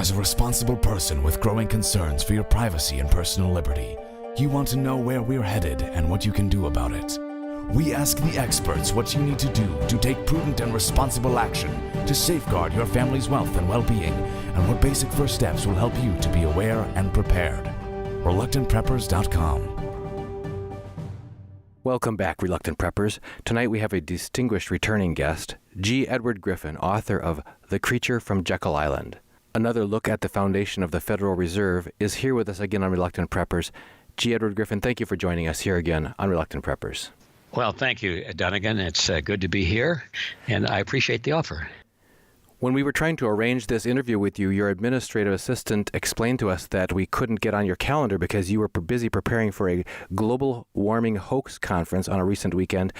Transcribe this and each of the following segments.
As a responsible person with growing concerns for your privacy and personal liberty, you want to know where we're headed and what you can do about it. We ask the experts what you need to do to take prudent and responsible action to safeguard your family's wealth and well-being, and what basic first steps will help you to be aware and prepared. ReluctantPreppers.com. Welcome back, Reluctant Preppers. Tonight we have a distinguished returning guest, G Edward Griffin, author of The Creature from Jekyll Island. Another look at the foundation of the Federal Reserve is here with us again on Reluctant Preppers. G Edward Griffin, thank you for joining us here again on Reluctant Preppers. Well, thank you, Dunnigan. It's good to be here, and I appreciate the offer. When we were trying to arrange this interview with you, your administrative assistant explained to us that we couldn't get on your calendar because you were busy preparing for a Global Warming Hoax conference on a recent weekend.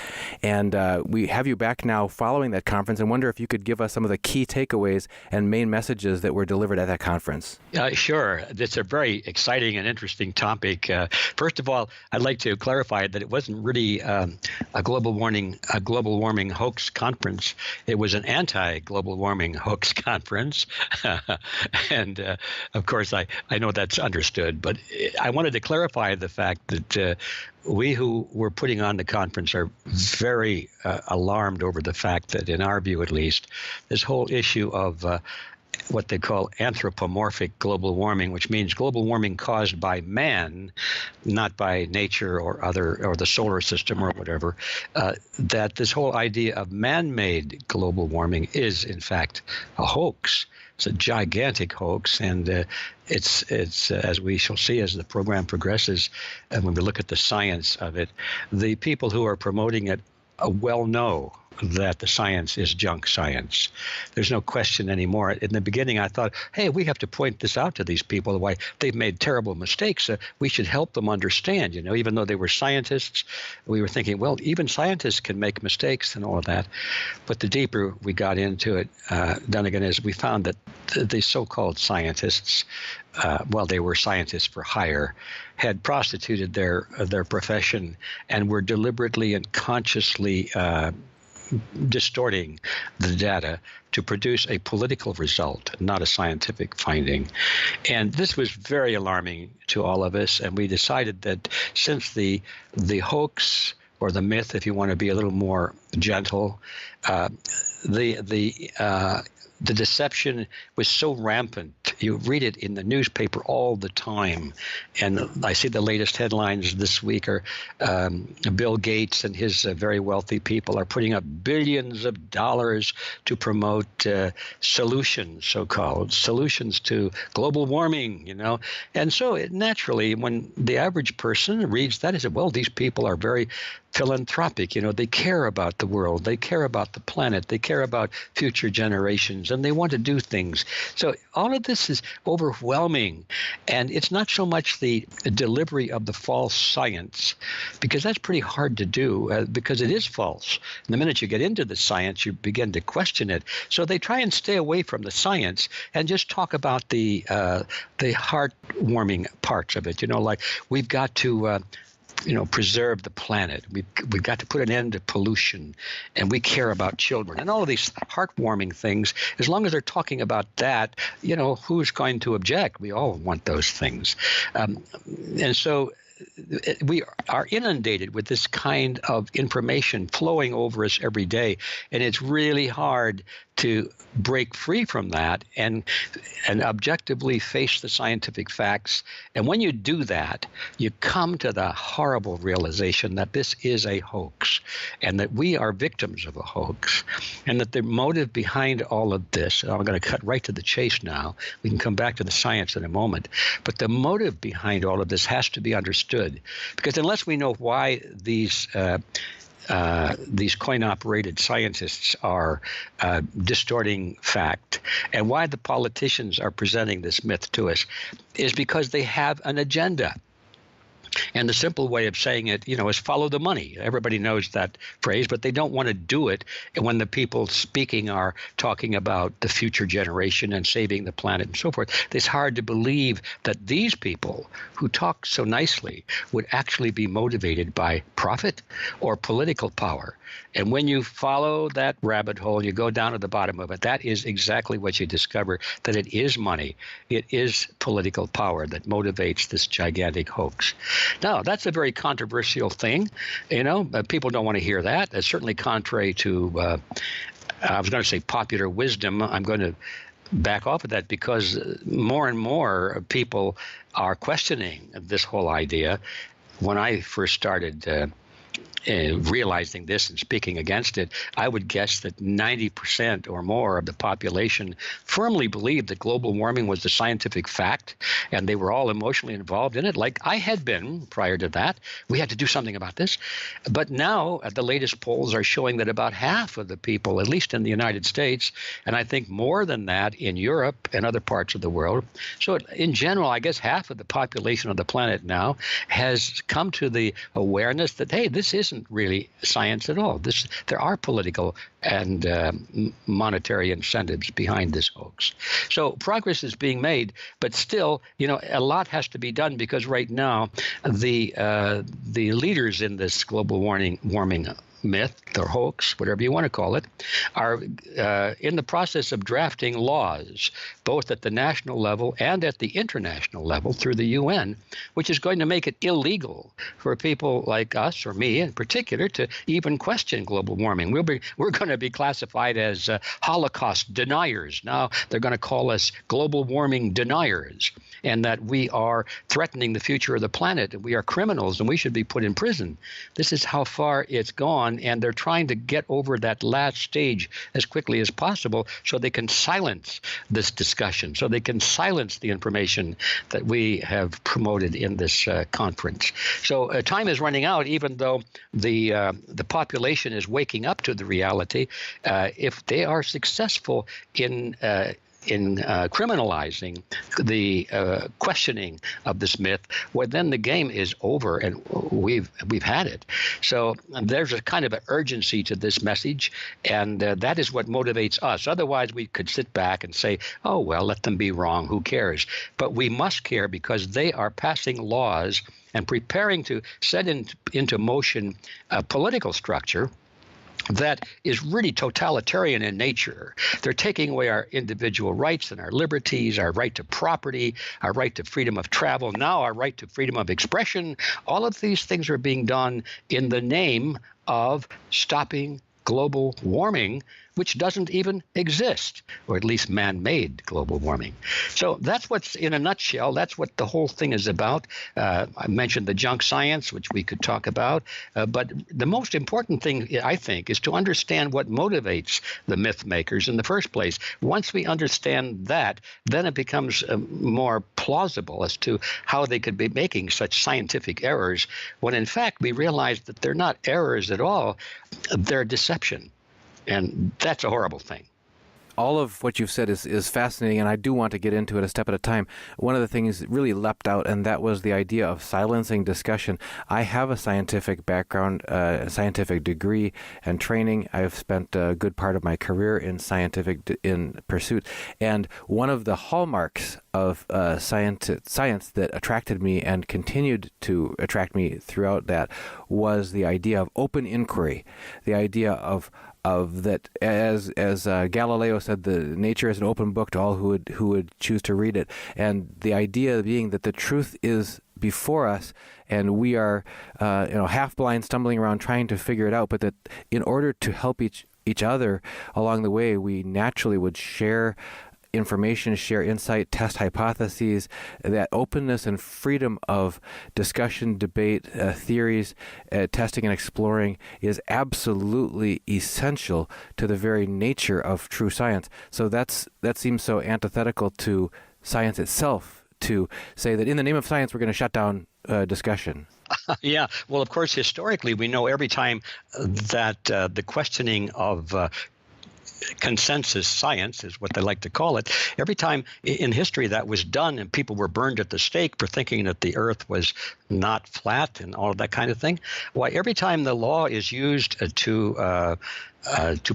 And we have you back now following that conference and wonder if you could give us some of the key takeaways and main messages that were delivered at that conference. Sure. It's a very exciting and interesting topic. First of all, I'd like to clarify that it wasn't really a global warming hoax conference. It was an anti-global warming hoax conference. And of course, I know that's understood, but I wanted to clarify the fact that we who were putting on the conference are very alarmed over the fact that, in our view at least, this whole issue of what they call anthropomorphic global warming, which means global warming caused by man, not by nature or the solar system or whatever, that this whole idea of man-made global warming is in fact a hoax. It's a gigantic hoax, and it's as we shall see as the program progresses, and when we look at the science of it, the people who are promoting it well know that the science is junk science. There's no question anymore. In the beginning, I thought, hey, we have to point this out to these people, why they've made terrible mistakes. We should help them understand, even though they were scientists. We were thinking, well, even scientists can make mistakes and all of that. But the deeper we got into it, Dunnigan, is we found that the so-called scientists, they were scientists for hire, had prostituted their profession and were deliberately and consciously distorting the data to produce a political result, not a scientific finding. And this was very alarming to all of us, and we decided that since the hoax, or the myth, if you want to be a little more gentle, the deception was so rampant. You read it in the newspaper all the time. And I see the latest headlines this week are Bill Gates and his very wealthy people are putting up billions of dollars to promote solutions, so-called solutions to global warming, And so naturally, when the average person reads that, he said, well, these people are very philanthropic. They care about the world. They care about the planet. They care about future generations, and they want to do things. So all of this is overwhelming. And it's not so much the delivery of the false science, because that's pretty hard to do, because it is false. And the minute you get into the science, you begin to question it. So they try and stay away from the science and just talk about the heartwarming parts of it. Like we've got to preserve the planet. We've got to put an end to pollution, and we care about children, and all of these heartwarming things. As long as they're talking about that, who's going to object? We all want those things, and so we are inundated with this kind of information flowing over us every day, and it's really hard to break free from that and objectively face the scientific facts. And when you do that, you come to the horrible realization that this is a hoax, and that we are victims of a hoax, and that the motive behind all of this, and I'm going to cut right to the chase now, we can come back to the science in a moment, but the motive behind all of this has to be understood, because unless we know why these coin-operated scientists are distorting fact, and why the politicians are presenting this myth to us, is because they have an agenda. And the simple way of saying it, is follow the money. Everybody knows that phrase, but they don't want to do it when the people speaking are talking about the future generation and saving the planet and so forth. It's hard to believe that these people who talk so nicely would actually be motivated by profit or political power. And when you follow that rabbit hole, you go down to the bottom of it, that is exactly what you discover, that it is money. It is political power that motivates this gigantic hoax. Now, that's a very controversial thing. People don't want to hear that. It's certainly contrary to, I was going to say popular wisdom. I'm going to back off of that because more and more people are questioning this whole idea. When I first started realizing this and speaking against it, I would guess that 90% or more of the population firmly believed that global warming was the scientific fact, and they were all emotionally involved in it, like I had been prior to that. We had to do something about this. But now, the latest polls are showing that about half of the people, at least in the United States, and I think more than that in Europe and other parts of the world, so in general, I guess half of the population of the planet now has come to the awareness that, hey, this isn't really science at all. There are political and monetary incentives behind this hoax. So progress is being made, but still, a lot has to be done because right now the leaders in this global warming myth or hoax, whatever you want to call it, are in the process of drafting laws, both at the national level and at the international level through the UN, which is going to make it illegal for people like us, or me in particular, to even question global warming. We're going to be classified as Holocaust deniers. Now they're going to call us global warming deniers, and that we are threatening the future of the planet, and we are criminals, and we should be put in prison. This is how far it's gone, and they're trying to get over that last stage as quickly as possible so they can silence this discussion, so they can silence the information that we have promoted in this conference. So time is running out, even though the population is waking up to the reality. If they are successful in criminalizing the questioning of this myth, well, then the game is over, and we've had it. So there's a kind of an urgency to this message, and that is what motivates us. Otherwise, we could sit back and say, oh, well, let them be wrong. Who cares? But we must care because they are passing laws and preparing to set into motion a political structure that is really totalitarian in nature. They're taking away our individual rights and our liberties, our right to property, our right to freedom of travel, now our right to freedom of expression. All of these things are being done in the name of stopping global warming, which doesn't even exist, or at least man-made global warming. So that's what's, in a nutshell, that's what the whole thing is about. I mentioned the junk science, which we could talk about, but the most important thing, I think, is to understand what motivates the myth makers in the first place. Once we understand that, then it becomes more plausible as to how they could be making such scientific errors, when in fact we realize that they're not errors at all, they're deception. And that's a horrible thing. All of what you've said is fascinating, and I do want to get into it a step at a time. One of the things really leapt out, and that was the idea of silencing discussion. I have a scientific background, a scientific degree and training. I've spent a good part of my career in scientific pursuit, and one of the hallmarks of science that attracted me and continued to attract me throughout that was the idea of open inquiry, the idea of that, as Galileo said, the nature is an open book to all who would choose to read it, and the idea being that the truth is before us, and we are half blind, stumbling around trying to figure it out, but that in order to help each other along the way, we naturally would share information, share insight, test hypotheses. That openness and freedom of discussion, debate, theories, testing and exploring is absolutely essential to the very nature of true science. So that seems so antithetical to science itself, to say that in the name of science we're going to shut down discussion. Yeah. Well, of course, historically, we know every time that the questioning of consensus science is what they like to call it. Every time in history that was done and people were burned at the stake for thinking that the earth was not flat and all of that kind of thing, why every time the law is used to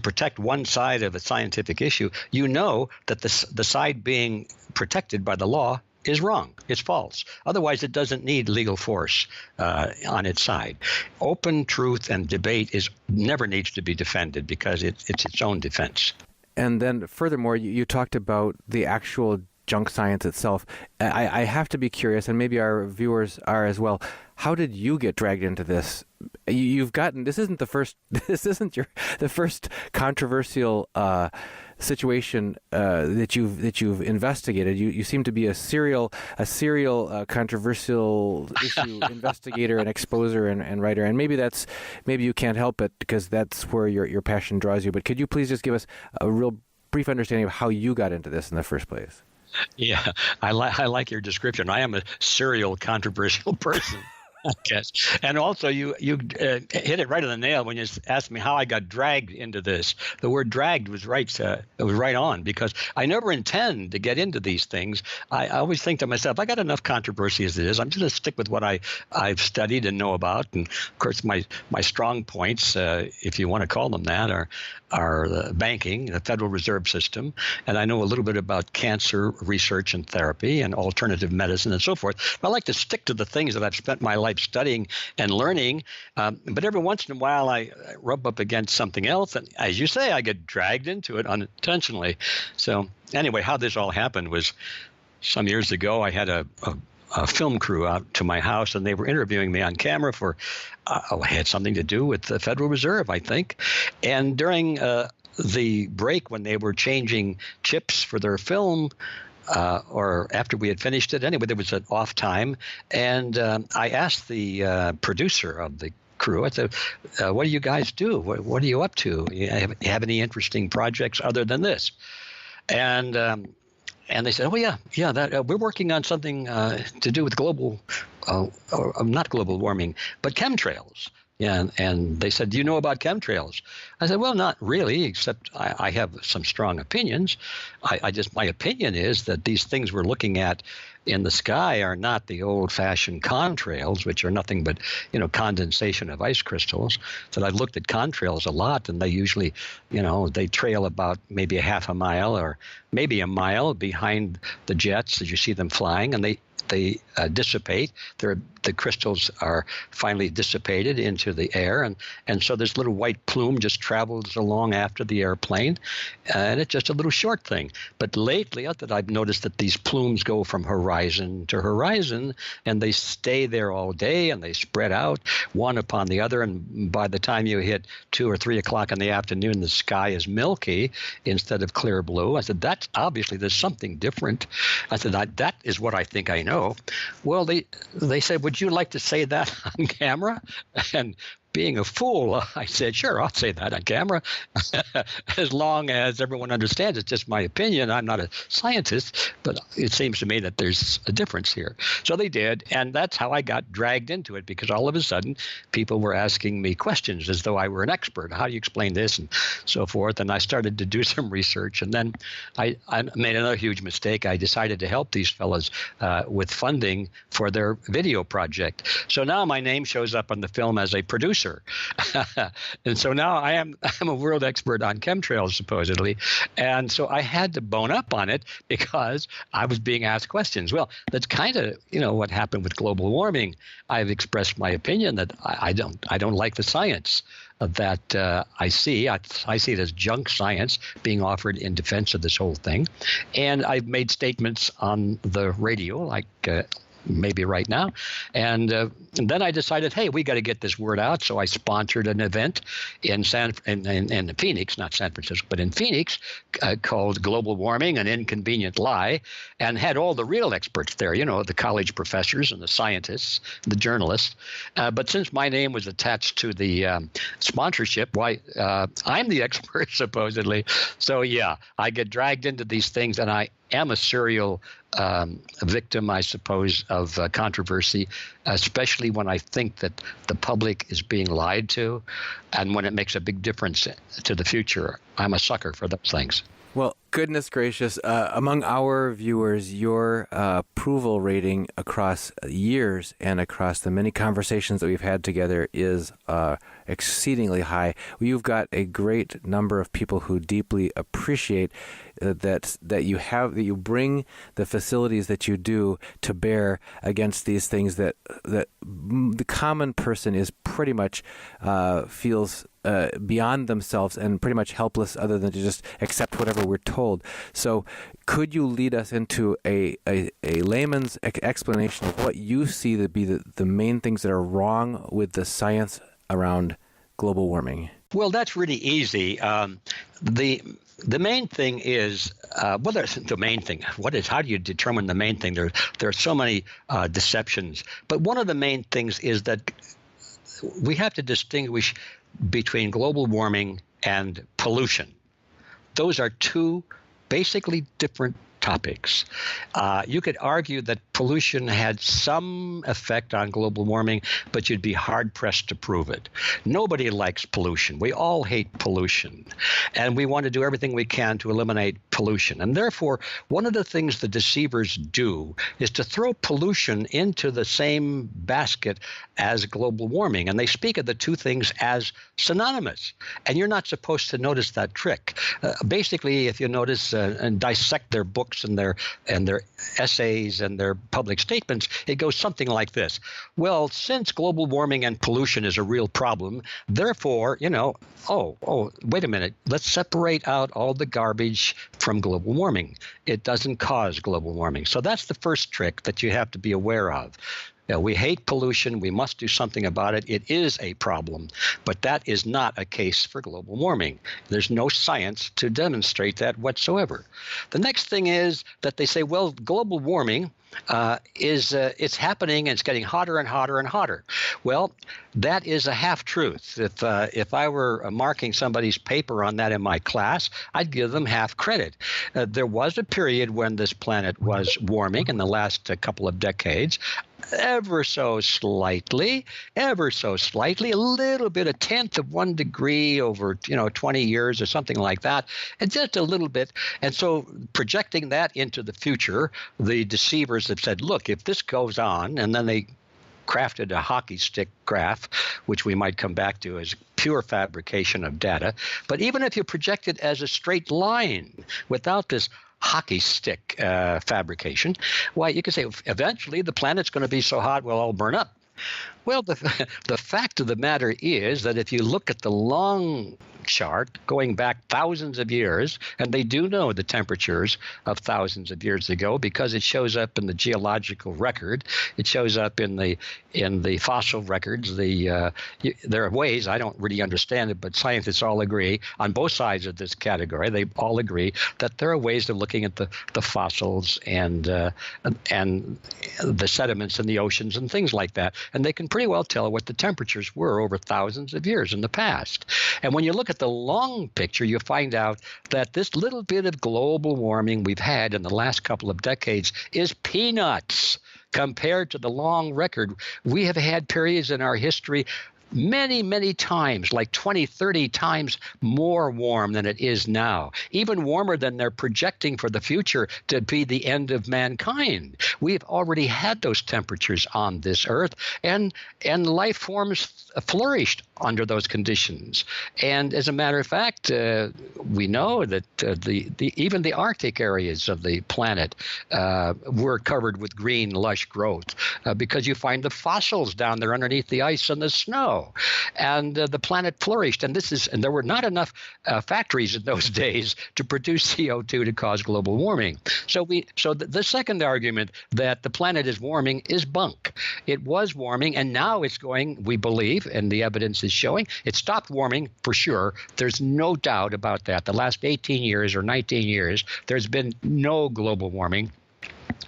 protect one side of a scientific issue, you know that the side being protected by the law is wrong. It's false. Otherwise, it doesn't need legal force on its side. Open truth and debate never needs to be defended because it's its own defense. And then furthermore, you talked about the actual junk science itself. I have to be curious, and maybe our viewers are as well. How did you get dragged into this? This isn't the first controversial situation that you've investigated. You seem to be a serial controversial issue investigator and exposer and writer. And maybe you can't help it because that's where your passion draws you. But could you please just give us a real brief understanding of how you got into this in the first place? Yeah, I like your description. I am a serial controversial person. I guess. And also, you hit it right on the nail when you asked me how I got dragged into this. The word "dragged" was right. It was right on because I never intend to get into these things. I always think to myself, I got enough controversy as it is. I'm just going to stick with what I've studied and know about. And of course, my strong points, if you want to call them that, are the banking, the Federal Reserve System, and I know a little bit about cancer research and therapy and alternative medicine and so forth. But I like to stick to the things that I've spent my life studying and learning, but every once in a while I rub up against something else, and as you say, I get dragged into it unintentionally. So anyway, how this all happened was some years ago. I had a film crew out to my house, and they were interviewing me on camera for it had something to do with the Federal Reserve, I think. And during the break when they were changing chips for their film, or after we had finished it, anyway, there was an off time, and I asked the producer of the crew, I said, what do you guys do? What are you up to? You have any interesting projects other than this? And they said, oh, yeah, that we're working on something to do with not global warming, but chemtrails. Yeah, and they said, do you know about chemtrails? I said, well, not really, except I have some strong opinions. My opinion is that these things we're looking at in the sky are not the old-fashioned contrails, which are nothing but, condensation of ice crystals. So I've looked at contrails a lot, and they usually, they trail about maybe a half a mile or maybe a mile behind the jets as you see them flying, and they dissipate. The crystals are finally dissipated into the air, and so this little white plume just travels along after the airplane, and it's just a little short thing. But lately, I've noticed that these plumes go from horizon to horizon, and they stay there all day, and they spread out one upon the other, and by the time you hit 2 or 3 o'clock in the afternoon, the sky is milky instead of clear blue. I said, that's obviously there's something different. I said, that is what I think I know. Well, they said, would you like to say that on camera? And being a fool, I said, sure, I'll say that on camera, as long as everyone understands it's just my opinion. I'm not a scientist, but it seems to me that there's a difference here. So they did, and that's how I got dragged into it, because all of a sudden people were asking me questions as though I were an expert. How do you explain this and so forth? And I started to do some research, and then I made another huge mistake. I decided to help these fellows with funding for their video project. So now my name shows up on the film as a producer. And so now I'm a world expert on chemtrails, supposedly. And so I had to bone up on it because I was being asked questions. Well, that's kind of, what happened with global warming. I've expressed my opinion that I don't like the science that I see. I see it as junk science being offered in defense of this whole thing. And I've made statements on the radio, like maybe right now. And then I decided, hey, we got to get this word out. So I sponsored an event in Phoenix, not San Francisco, but in Phoenix, called Global Warming, An Inconvenient Lie, and had all the real experts there, the college professors and the scientists, the journalists. But since my name was attached to the sponsorship, I'm the expert, supposedly. So, yeah, I get dragged into these things, and am a serial victim, I suppose, of controversy, especially when I think that the public is being lied to and when it makes a big difference to the future. I'm a sucker for those things. Well, goodness gracious, among our viewers, your approval rating across years and across the many conversations that we've had together is exceedingly high. You've got a great number of people who deeply appreciate that you bring the facilities that you do to bear against these things that the common person is pretty much feels beyond themselves and pretty much helpless other than to just accept whatever we're told. So could you lead us into a layman's explanation of what you see to be the main things that are wrong with the science around global warming? Well, that's really easy. The main thing is, the main thing. How do you determine the main thing? There are so many deceptions. But one of the main things is that we have to distinguish between global warming and pollution. Those are two basically different topics. You could argue that pollution had some effect on global warming, but you'd be hard-pressed to prove it. Nobody likes pollution. We all hate pollution, and we want to do everything we can to eliminate pollution. And therefore, one of the things the deceivers do is to throw pollution into the same basket as global warming, and they speak of the two things as synonymous. And you're not supposed to notice that trick. Basically, if you notice and dissect their books and their essays and their public statements, it goes something like this. Well, since global warming and pollution is a real problem, therefore, wait a minute, let's separate out all the garbage from global warming. It doesn't cause global warming. So that's the first trick that you have to be aware of. We hate pollution. We must do something about it. It is a problem, but that is not a case for global warming. There's no science to demonstrate that whatsoever. The next thing is that they say, well, global warming it's happening and it's getting hotter and hotter and hotter. Well, that is a half-truth. If I were marking somebody's paper on that in my class, I'd give them half credit. There was a period when this planet was warming in the last couple of decades, ever so slightly, a little bit, a tenth of 1 degree over 20 years or something like that, and just a little bit. And so projecting that into the future, the deceivers have said, look, if this goes on, and then they crafted a hockey stick graph, which we might come back to as pure fabrication of data. But even if you project it as a straight line without this hockey stick fabrication, why, you could say eventually the planet's going to be so hot we'll all burn up. Well, the fact of the matter is that if you look at the long chart going back thousands of years, and they do know the temperatures of thousands of years ago because it shows up in the geological record, it shows up in the fossil records. There are ways, I don't really understand it, but scientists all agree on both sides of this category. They all agree that there are ways of looking at the fossils and the sediments in the oceans and things like that, and they can pretty well tell what the temperatures were over thousands of years in the past. And when you look at the long picture, you find out that this little bit of global warming we've had in the last couple of decades is peanuts compared to the long record. We have had periods in our history many, many times, like 20, 30 times more warm than it is now, even warmer than they're projecting for the future to be the end of mankind. We've already had those temperatures on this earth, and life forms flourished under those conditions. And as a matter of fact, we know that even the Arctic areas of the planet were covered with green, lush growth because you find the fossils down there underneath the ice and the snow. And the planet flourished, and there were not enough factories in those days to produce CO2 to cause global warming. So the second argument that the planet is warming is bunk. It was warming, and now it's going, we believe, and the evidence is showing, it stopped warming for sure. There's no doubt about that. The last 18 years or 19 years, there's been no global warming.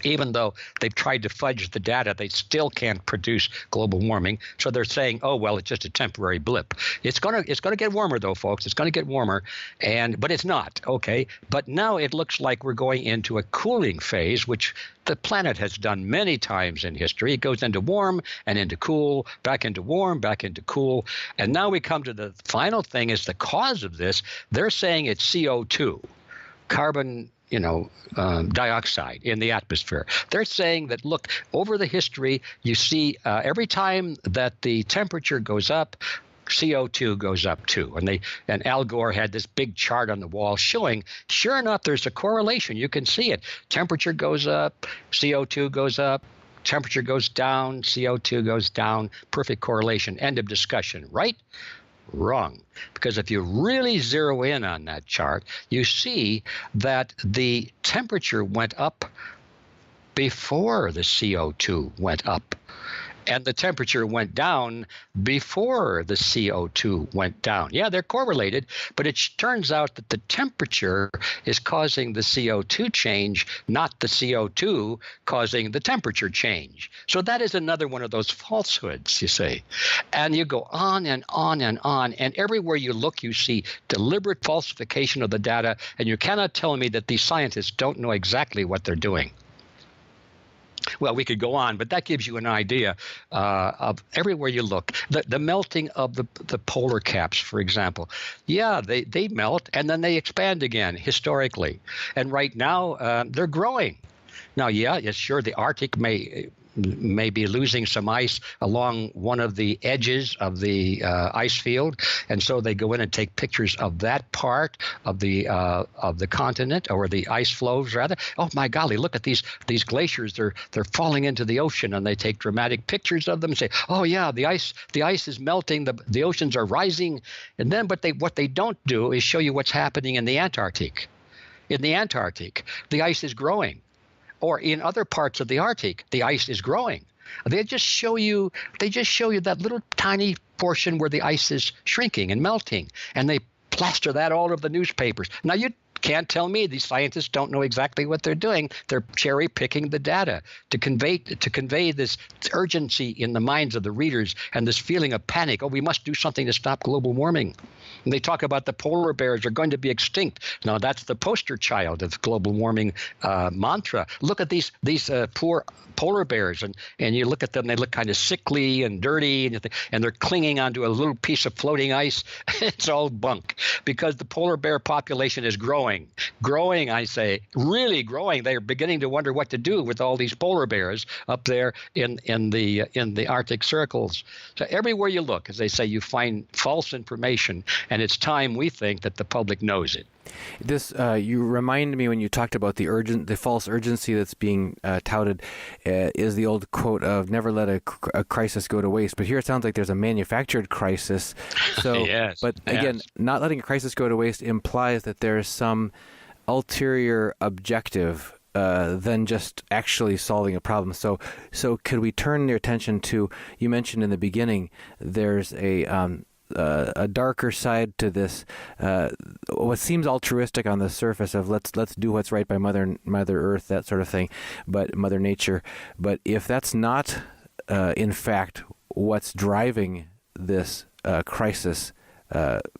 Even though they've tried to fudge the data, they still can't produce global warming. So they're saying, oh, well, it's just a temporary blip. It's gonna get warmer, though, folks. It's going to get warmer, but it's not, okay? But now it looks like we're going into a cooling phase, which the planet has done many times in history. It goes into warm and into cool, back into warm, back into cool. And now we come to the final thing is the cause of this. They're saying it's CO2, carbon dioxide in the atmosphere. They're saying that, look, over the history, you see every time that the temperature goes up, CO2 goes up too. And Al Gore had this big chart on the wall showing, sure enough, there's a correlation. You can see it. Temperature goes up, CO2 goes up. Temperature goes down, CO2 goes down. Perfect correlation. End of discussion, right? Wrong. Because if you really zero in on that chart, you see that the temperature went up before the CO2 went up. And the temperature went down before the CO2 went down. Yeah, they're correlated, but it turns out that the temperature is causing the CO2 change, not the CO2 causing the temperature change. So that is another one of those falsehoods, you see. And you go on and on and on, and everywhere you look, you see deliberate falsification of the data, and you cannot tell me that these scientists don't know exactly what they're doing. Well, we could go on, but that gives you an idea of everywhere you look. The melting of the polar caps, for example. Yeah, they melt and then they expand again historically. And right now, they're growing. Now, yeah, sure, the Arctic may be losing some ice along one of the edges of the ice field, and so they go in and take pictures of that part of the continent, or the ice flows rather. Oh my golly, look at these glaciers! They're falling into the ocean, and they take dramatic pictures of them and say, oh yeah, the ice is melting, the oceans are rising, and then what they don't do is show you what's happening in the Antarctic. In the Antarctic, the ice is growing. Or in other parts of the Arctic, the ice is growing. They just show you that little tiny portion where the ice is shrinking and melting, and they plaster that all over the newspapers. Now you can't tell me these scientists don't know exactly what they're doing. They're cherry picking the data to convey this urgency in the minds of the readers and this feeling of panic. Oh, we must do something to stop global warming. And they talk about the polar bears are going to be extinct. Now, that's the poster child of global warming mantra. Look at these poor polar bears, and you look at them, they look kind of sickly and dirty, and they're clinging onto a little piece of floating ice. It's all bunk, because the polar bear population is growing, I say, really growing. They're beginning to wonder what to do with all these polar bears up there in the Arctic circles. So everywhere you look, as they say, you find false information, and it's time, we think, that the public knows it. This you remind me when you talked about the false urgency that's being touted is the old quote of "never let a crisis go to waste." But here it sounds like there's a manufactured crisis. So, yes, but again, not letting a crisis go to waste implies that there is some ulterior objective than just actually solving a problem. So could we turn your attention to? You mentioned in the beginning there's a darker side to this, what seems altruistic on the surface of let's do what's right by Mother Earth, that sort of thing, but Mother Nature. But if that's not, in fact, what's driving this crisis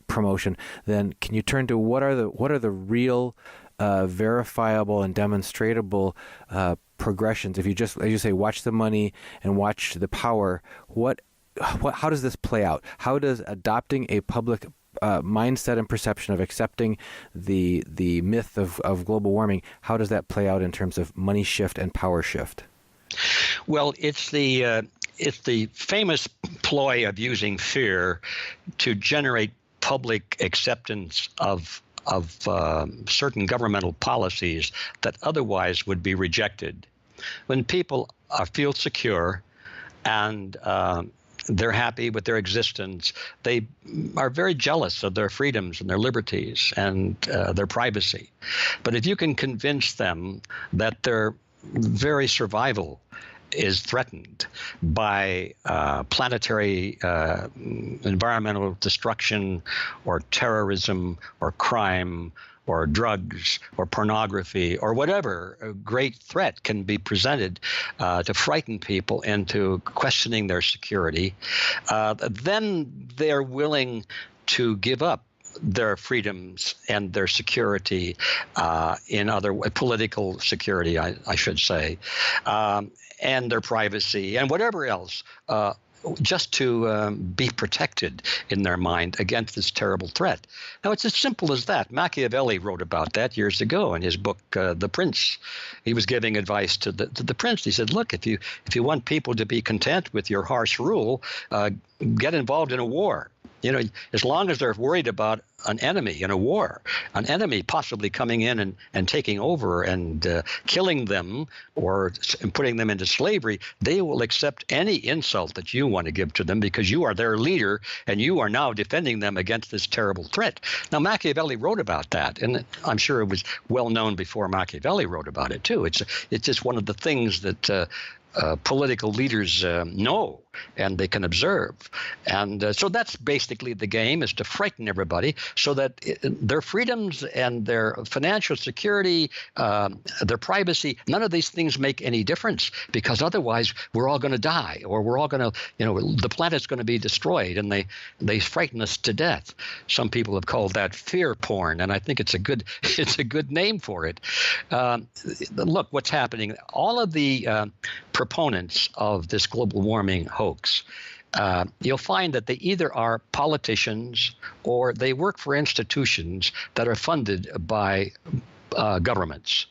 promotion, then can you turn to what are the real, verifiable and demonstrable progressions? If you just, as you say, watch the money and watch the power, how does this play out? How does adopting a public mindset and perception of accepting the myth of global warming, how does that play out in terms of money shift and power shift? Well, it's the famous ploy of using fear to generate public acceptance of certain governmental policies that otherwise would be rejected. When people feel secure and they're happy with their existence, they are very jealous of their freedoms and their liberties and their privacy. But if you can convince them that their very survival is threatened by planetary environmental destruction or terrorism or crime or drugs or pornography or whatever great threat can be presented to frighten people into questioning their security, then they're willing to give up their freedoms and their security, in other political security, I should say, and their privacy and whatever else, just to be protected in their mind against this terrible threat. Now, it's as simple as that. Machiavelli wrote about that years ago in his book, The Prince. He was giving advice to the prince. He said, look, if you want people to be content with your harsh rule, get involved in a war. As long as they're worried about an enemy in a war, an enemy possibly coming in and taking over and killing them and putting them into slavery, they will accept any insult that you want to give to them because you are their leader and you are now defending them against this terrible threat. Now, Machiavelli wrote about that, and I'm sure it was well known before Machiavelli wrote about it, too. It's just one of the things that political leaders know and they can observe. And so that's basically the game, is to frighten everybody so that their freedoms and their financial security, their privacy, none of these things make any difference, because otherwise we're all going to die, or we're all going to, the planet's going to be destroyed, and they frighten us to death. Some people have called that fear porn, and I think it's a good name for it. Look, what's happening. All of the proponents of this global warming hoax, you'll find that they either are politicians or they work for institutions that are funded by governments.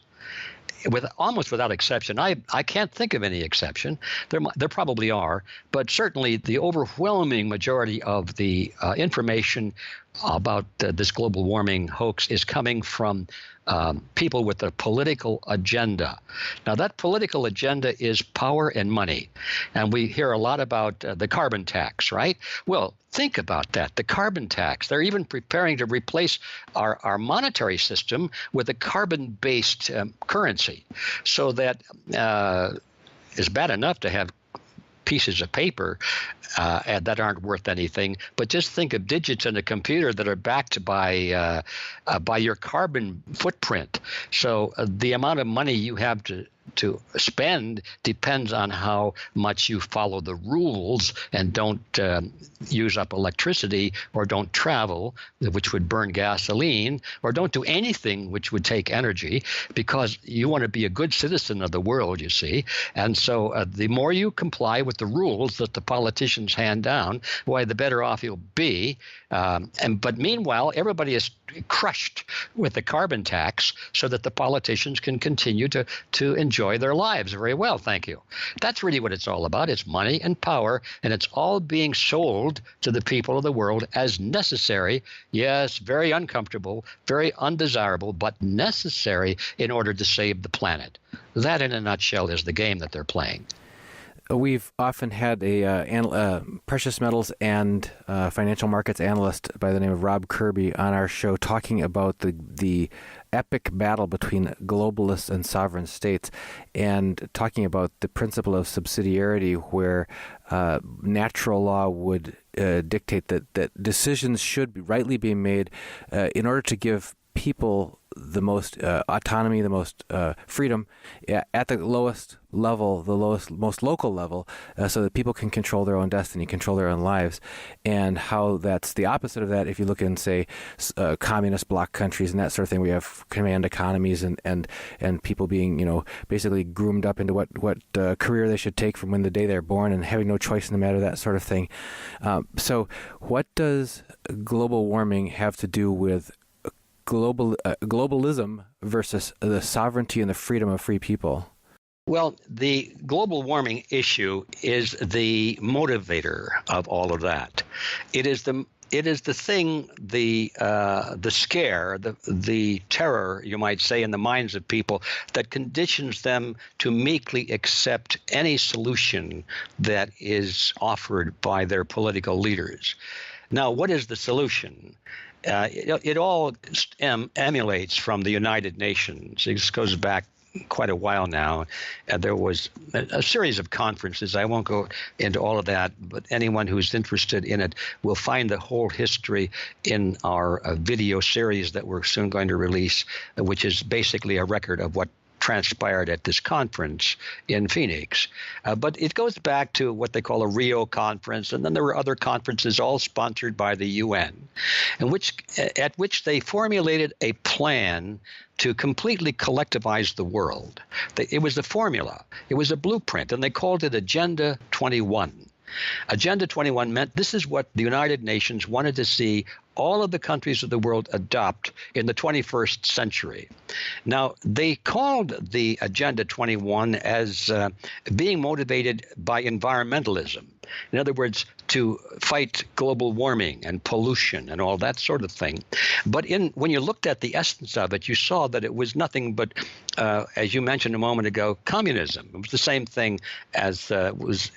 Almost without exception. I can't think of any exception. There probably are, but certainly the overwhelming majority of the information about this global warming hoax is coming from people with a political agenda. Now, that political agenda is power and money. And we hear a lot about the carbon tax, right? Well, think about that. The carbon tax. They're even preparing to replace our monetary system with a carbon-based currency, so that it's bad enough to have pieces of paper that aren't worth anything, but just think of digits in a computer that are backed by your carbon footprint. So the amount of money you have to spend depends on how much you follow the rules and don't use up electricity, or don't travel, which would burn gasoline, or don't do anything which would take energy, because you want to be a good citizen of the world, you see. And so the more you comply with the rules that the politicians hand down, why, the better off you'll be. But meanwhile, everybody is crushed with the carbon tax so that the politicians can continue to enjoy their lives. Very well, thank you. That's really what it's all about. It's money and power, and it's all being sold to the people of the world as necessary. Yes, very uncomfortable, very undesirable, but necessary in order to save the planet. That, in a nutshell, is the game that they're playing. We've often had a precious metals and financial markets analyst by the name of Rob Kirby on our show, talking about the epic battle between globalists and sovereign states, and talking about the principle of subsidiarity, where natural law would dictate that decisions should rightly be made in order to give people the most autonomy, the most freedom at the lowest level, most local level, so that people can control their own destiny, control their own lives. And how that's the opposite of that if you look in, say, communist bloc countries and that sort of thing. We have command economies and people being, basically groomed up into what career they should take from when the day they're born, and having no choice in the matter, that sort of thing. So what does global warming have to do with globalism versus the sovereignty and the freedom of free people? Well, the global warming issue is the motivator of all of that. It is the thing, the scare, the terror, you might say, in the minds of people that conditions them to meekly accept any solution that is offered by their political leaders. Now, what is the solution? It all emulates from the United Nations. It goes back quite a while now. There was a series of conferences. I won't go into all of that, but anyone who's interested in it will find the whole history in our video series that we're soon going to release, which is basically a record of what transpired at this conference in Phoenix. But it goes back to what they call a Rio conference, and then there were other conferences all sponsored by the UN, at which they formulated a plan to completely collectivize the world. It was a formula. It was a blueprint, and they called it Agenda 21. Agenda 21 meant this is what the United Nations wanted to see all of the countries of the world adopt in the 21st century. Now, they called the Agenda 21 as being motivated by environmentalism. In other words, to fight global warming and pollution and all that sort of thing. But when you looked at the essence of it, you saw that it was nothing but, as you mentioned a moment ago, communism. It was the same thing as was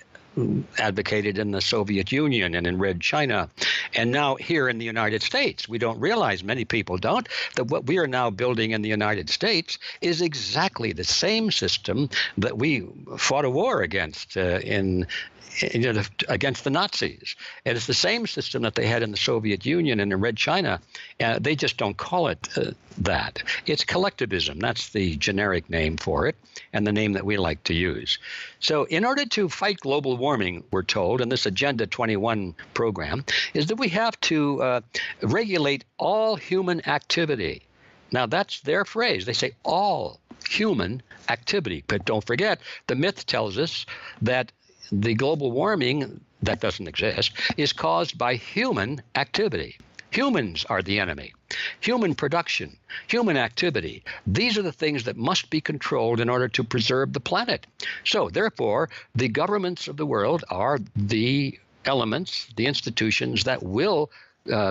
advocated in the Soviet Union and in Red China. And now here in the United States, we don't realize, many people don't, that what we are now building in the United States is exactly the same system that we fought a war against against the Nazis. And it's the same system that they had in the Soviet Union and in Red China. They just don't call it that. It's collectivism. That's the generic name for it, and the name that we like to use. So in order to fight global warming, we're told, in this Agenda 21 program, is that we have to regulate all human activity. Now, that's their phrase. They say all human activity. But don't forget, the myth tells us that the global warming that doesn't exist is caused by human activity. Humans are the enemy. Human production, human activity. These are the things that must be controlled in order to preserve the planet. So, therefore, the governments of the world are the elements, the institutions that will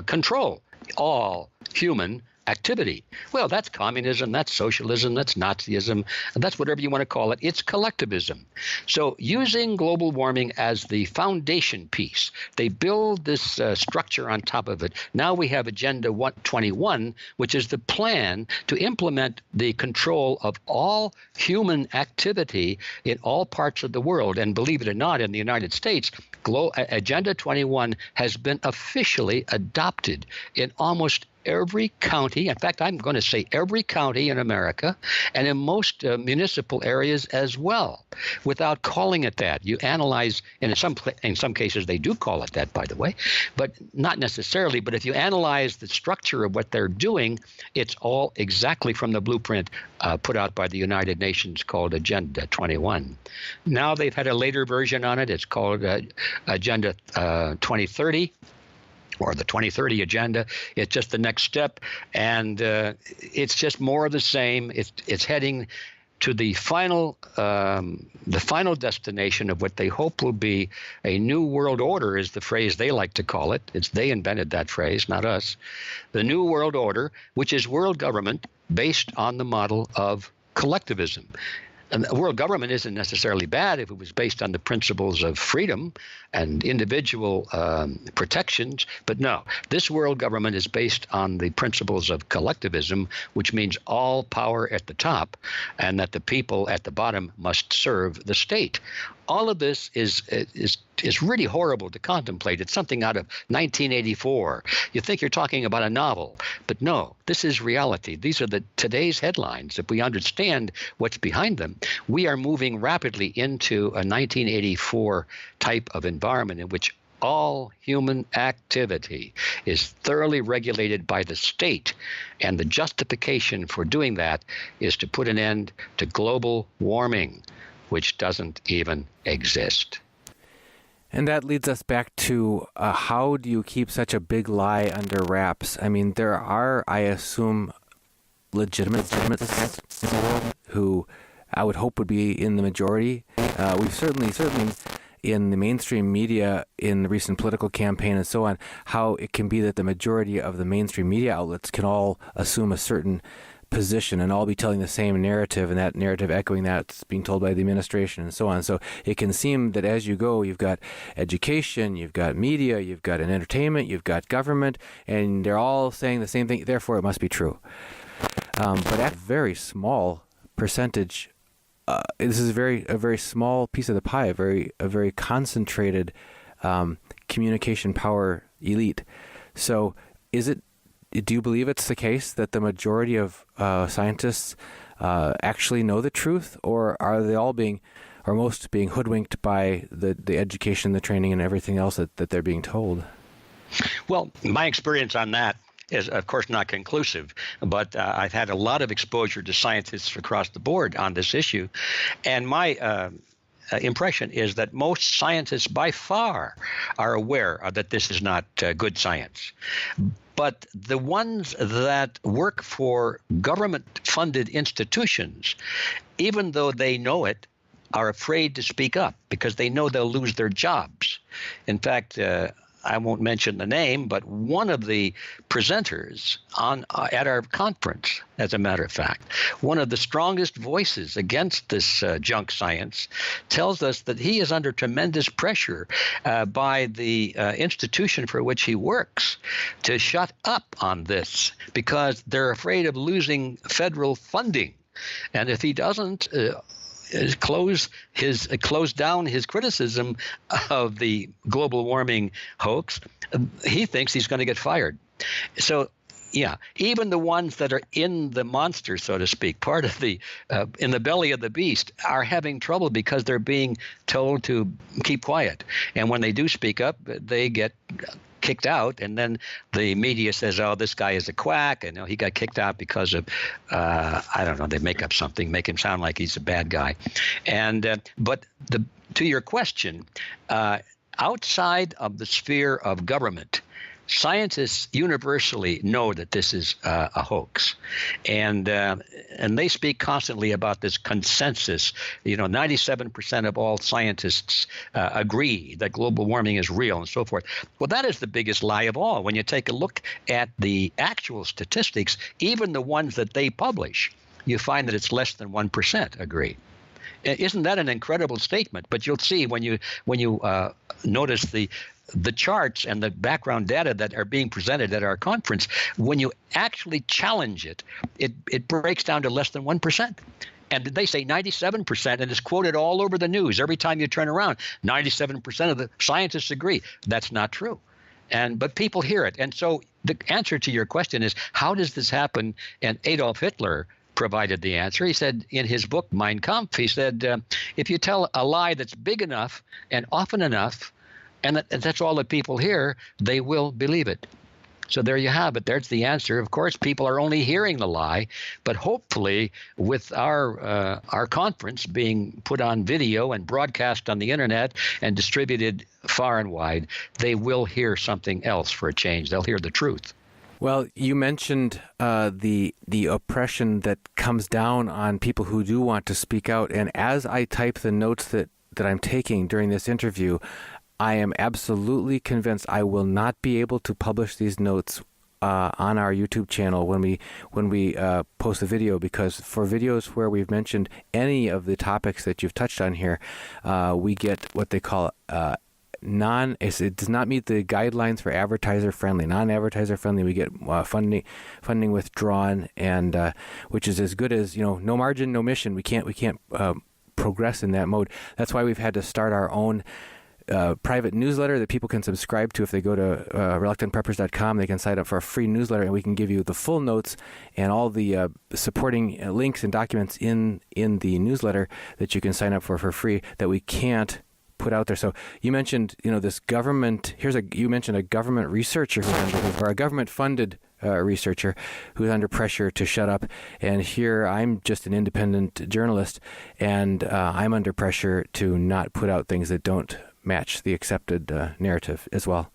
control all human activity. Well, that's communism, that's socialism, that's Nazism, that's whatever you want to call it. It's collectivism. So using global warming as the foundation piece, they build this structure on top of it. Now we have Agenda 21, which is the plan to implement the control of all human activity in all parts of the world. And believe it or not, in the United States, Agenda 21 has been officially adopted in almost every county. In fact, I'm going to say every county in America, and in most municipal areas as well, without calling it that. You analyze, and in some cases they do call it that, by the way, but not necessarily. But if you analyze the structure of what they're doing, it's all exactly from the blueprint put out by the United Nations called Agenda 21. Now they've had a later version on it. It's called Agenda 2030. Or the 2030 agenda. It's just the next step, and it's just more of the same. It's heading to the final destination of what they hope will be a new world order, is the phrase they like to call it. They invented that phrase, not us. The new world order, which is world government based on the model of collectivism. And world government isn't necessarily bad if it was based on the principles of freedom and individual protections. But no, this world government is based on the principles of collectivism, which means all power at the top and that the people at the bottom must serve the state. All of this is really horrible to contemplate. It's something out of 1984. You think you're talking about a novel, but no, this is reality. These are today's headlines. If we understand what's behind them, we are moving rapidly into a 1984 type of environment in which all human activity is thoroughly regulated by the state, and the justification for doing that is to put an end to global warming, which doesn't even exist. And that leads us back to how do you keep such a big lie under wraps? I mean, there are, I assume, legitimate who I would hope would be in the majority. We've certainly in the mainstream media, in the recent political campaign and so on, how it can be that the majority of the mainstream media outlets can all assume a certain position and all be telling the same narrative, and that narrative echoing that's being told by the administration and so on. So it can seem that as you go, you've got education, you've got media, you've got an entertainment, you've got government, and they're all saying the same thing, therefore it must be true. But at a very small percentage. This is a very small piece of the pie, a very concentrated communication power elite. So, do you believe it's the case that the majority of scientists actually know the truth, or are they all most being hoodwinked by the education, the training, and everything else that they're being told? Well, my experience on that is, of course, not conclusive, but I've had a lot of exposure to scientists across the board on this issue, and my impression is that most scientists by far are aware that this is not good science. But the ones that work for government-funded institutions, even though they know it, are afraid to speak up because they know they'll lose their jobs. In fact, I won't mention the name, but one of the presenters at our conference, as a matter of fact, one of the strongest voices against this junk science, tells us that he is under tremendous pressure by the institution for which he works to shut up on this because they're afraid of losing federal funding. And if he doesn't close down his criticism of the global warming hoax, he thinks he's going to get fired. So, yeah, even the ones that are in the monster, so to speak, part of the in the belly of the beast, are having trouble because they're being told to keep quiet. And when they do speak up, they get kicked out, and then the media says, "Oh, this guy is a quack," and he got kicked out because of I don't know. They make up something, make him sound like he's a bad guy. And but to your question, outside of the sphere of government, scientists universally know that this is a hoax, and they speak constantly about this consensus. 97% of all scientists agree that global warming is real, and so forth. Well, that is the biggest lie of all. When you take a look at the actual statistics, even the ones that they publish, you find that it's less than 1% agree. Isn't that an incredible statement? But you'll see when you notice the charts and the background data that are being presented at our conference, when you actually challenge it, it breaks down to less than 1%. And they say 97%, and it's quoted all over the news. Every time you turn around, 97% of the scientists agree. That's not true. But people hear it. And so the answer to your question is, how does this happen? And Adolf Hitler provided the answer. He said in his book, Mein Kampf, he said, if you tell a lie that's big enough and often enough, and that's all that people hear, they will believe it. So there you have it. There's the answer. Of course, people are only hearing the lie, but hopefully with our conference being put on video and broadcast on the internet and distributed far and wide, they will hear something else for a change. They'll hear the truth. Well, you mentioned the oppression that comes down on people who do want to speak out. And as I type the notes that I'm taking during this interview, I am absolutely convinced I will not be able to publish these notes on our YouTube channel when we post the video, because for videos where we've mentioned any of the topics that you've touched on here, we get what they call it does not meet the guidelines for non-advertiser friendly. We get funding withdrawn, and which is as good as no margin, no mission. We can't progress in that mode. That's why we've had to start our own private newsletter that people can subscribe to. If they go to reluctantpreppers.com, they can sign up for a free newsletter, and we can give you the full notes and all the supporting links and documents in the newsletter that you can sign up for free that we can't put out there. So you mentioned this government. You mentioned a government researcher or a government-funded researcher who's under pressure to shut up, and here I'm just an independent journalist, and I'm under pressure to not put out things that don't match the accepted narrative as well.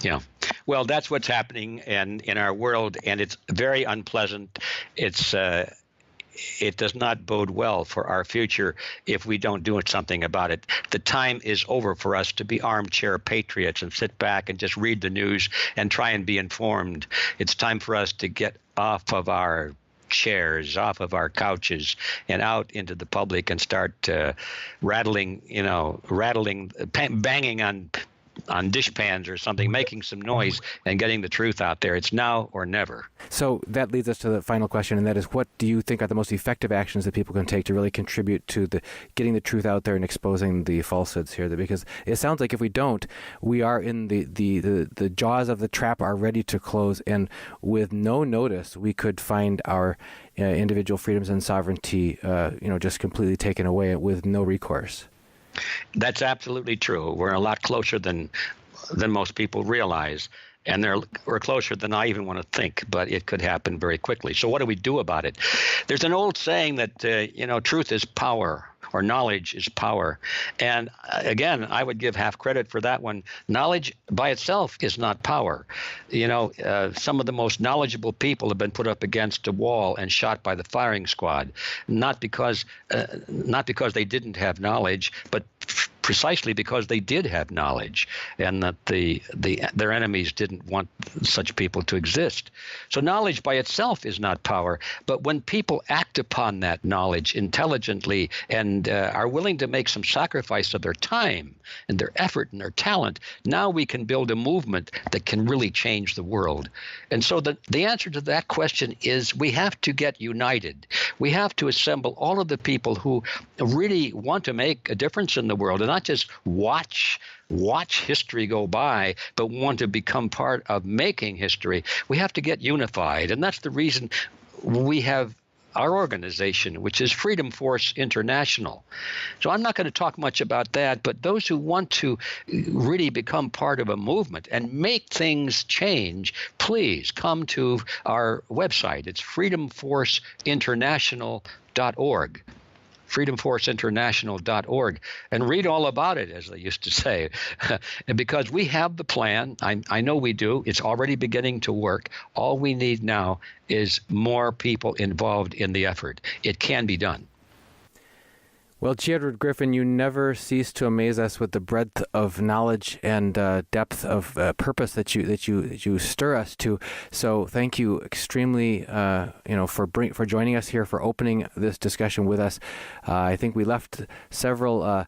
Yeah. Well, that's what's happening in our world, and it's very unpleasant. It does not bode well for our future if we don't do something about it. The time is over for us to be armchair patriots and sit back and just read the news and try and be informed. It's time for us to get off of our chairs, off of our couches, and out into the public and start banging on on dishpans or something, making some noise and getting the truth out there. It's now or never. So that leads us to the final question, and that is, what do you think are the most effective actions that people can take to really contribute to the getting the truth out there and exposing the falsehoods here? Because it sounds like if we don't, we are in the jaws of the trap are ready to close, and with no notice, we could find our individual freedoms and sovereignty, just completely taken away with no recourse. That's absolutely true. We're a lot closer than most people realize. And we're closer than I even want to think, but it could happen very quickly. So what do we do about it? There's an old saying that, truth is power, or knowledge is power. And again, I would give half credit for that one. Knowledge by itself is not power. Some of the most knowledgeable people have been put up against a wall and shot by the firing squad, not because they didn't have knowledge, but precisely because they did have knowledge, and that their enemies didn't want such people to exist. So knowledge by itself is not power, but when people act upon that knowledge intelligently and are willing to make some sacrifice of their time and their effort and their talent, now we can build a movement that can really change the world. And so the answer to that question is we have to get united. We have to assemble all of the people who really want to make a difference in the world, and not just watch history go by, but want to become part of making history. We have to get unified, and that's the reason we have our organization, which is Freedom Force International. So I'm not going to talk much about that, but those who want to really become part of a movement and make things change, please come to our website. It's freedomforceinternational.org. freedomforceinternational.org, and read all about it, as they used to say. Because we have the plan. I know we do. It's already beginning to work. All we need now is more people involved in the effort. It can be done. Well, G Edward Griffin, you never cease to amaze us with the breadth of knowledge and depth of purpose that you stir us to. So, thank you extremely, for joining us here, for opening this discussion with us. I think we left several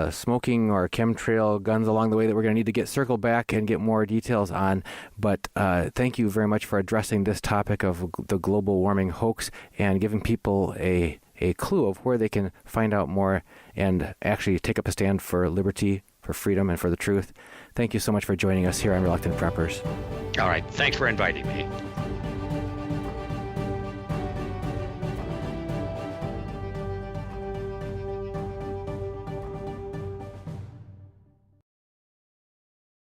smoking or chemtrail guns along the way that we're going to need to get circled back and get more details on. But thank you very much for addressing this topic of the global warming hoax and giving people a clue of where they can find out more and actually take up a stand for liberty, for freedom, and for the truth. Thank you so much for joining us here on Reluctant Preppers. All right. Thanks for inviting me.